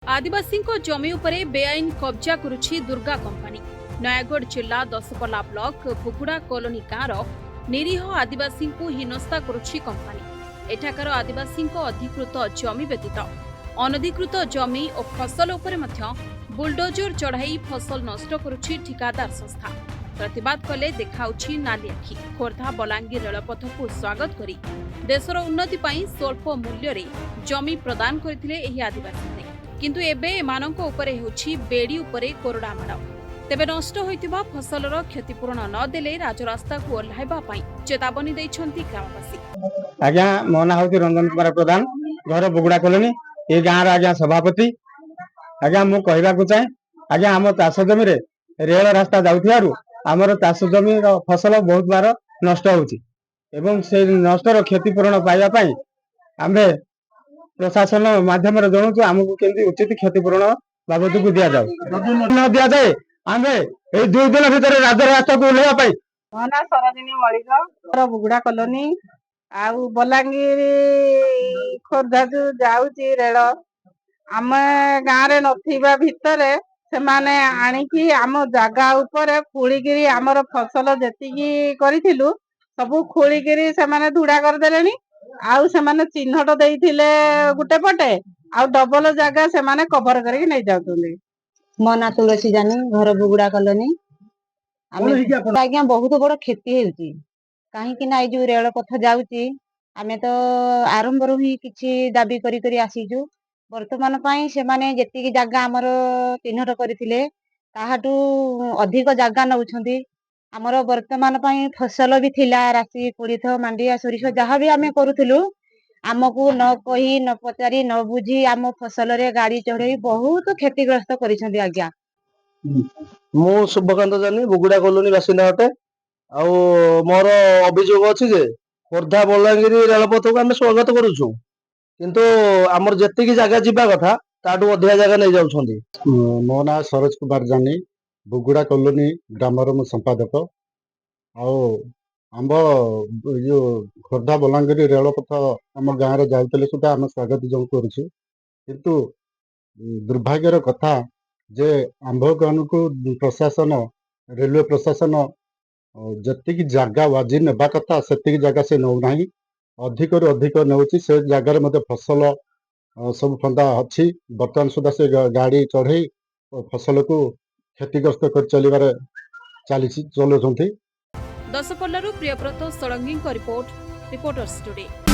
आदिवासी जमी उपरे बेआईन कब्जा करुछि दुर्गा कंपनी। नयागढ़ जिला दसपल्ला ब्लॉक भुगुड़ा कॉलोनी गाँव निरीह आदिवासी हिनस्ता करुछि कंपनी। एठाकार आदिवासी अधिकृत जमी व्यतीत अनधिकृत जमी और फसल उपरे मध्य बुलडोजर चढ़ाई फसल नष्ट करुछि ठिकादार संस्था। प्रतिवाद कले देखाउछि नाली आखि। खोर्धा बलांगीर रेलपथ को स्वागत करी देशर उन्नति पई स्वल्प मूल्य रे जमी प्रदान करथिले एही आदिवासी। किंतु एबे एमानंको उपरे होछि बेड़ी उपरे कोरडा माड़। तेबे नष्ट होइतिबा फसलर क्षतिपूरण न देले राजरास्ता को ओल्हाइबा पई चेतावनी दैछन्ती ग्रामवासी। आज्ञा मो ना होछि रंजन कुमार प्रधान, घर बुगुड़ा कॉलोनी ए गाँव आज्ञा सभापति। आज्ञा मु कहबा को चाहे आज्ञा हम चाष जमी रे रेल रास्ता जाउथियारु हमर चाष जमी रो फसल बहुत बार नष्ट होछि एवं से नष्टर क्षतिपूरण पाइबा पई आमे प्रशासन माध्यम जनाऊँ आमको केमती उचित क्षतिपूरण बाबद को दि जाए न दि जाए आम 2 दिन भितर राजरास्ता को ओह्लैवा ना सरदिनी मलिक बुगुड़ा कॉलोनी आउ बलांगीर खोर्धा जो जाऊँगी रेल आम गाँव रे नथिबा भितरे सेमाने आनिकी आम जागा उपरे खोलिकी आमर फसल जेतिकी करिथिलु सबु खोलिकी सेमाने धुड़ा कर देलेनी। आउ सेमाने चिन्हट देइथिले गुटे पटे आउ डबल जागा सेमाने कवर करके नै जाउतुंदी। मो ना तुलसी जानी, घर बुगुड़ा कॉलोनी। आज्ञा बहुत बड़ क्षति हेउची काहेकि ना जो रेल पथ जाउची आमे तो आरंभ रु ही किछि दाबी करी करी आसीजु। वर्तमान पई से माने जेतिकी जागा हमर चिन्हट करथिले ताहाटू अधिक जागा नउछंती। हमर वर्तमान पई फसल भी थिला राशि कुड़िथ मांडिया सोरिष जहाँ भी आमे करूथिलु आमको न कही न पचारि न बुझी आम फसल रे गाड़ी चढ़ई बहुत क्षतिग्रस्त करिसंती। आज्ञा मु शुभकांत जानी, बुगुड़ा कॉलोनी बासिंदा अटे। आउ मोर अभियोग अछि जे खोर्धा बलांगीर रेलपथ को आमे स्वागत करूछु किंतु हमर जेतिकी जागा जिबा कथा ताटू अधिक जागा नै जाउछंती। मो ना सरोज कुमार जानी, बुगुड़ा कॉलोनी ग्रामर मु संपादक। आम जो खोर्धा बलांगीर रेलपथ आम गाँव रे जाउतले सुधा आम स्वागत जो करूछु किंतु दुर्भाग्यर कथा जे आंभ गाँव को प्रशासन रेलवे प्रशासन जतिकी जागा वाजी नेबा कथा सेतिकी जागा से नौ नाही, अधिक रु अधिक नउची। से जागा रे मते फसल सब फंदा अछि। वर्तमान सुधा से गाड़ी चढ़ई फसल को क्षतिग्रस्त कर चलिबार चलुछंती। दसपल्लारू Priyabrata Sadangi report, reporters today.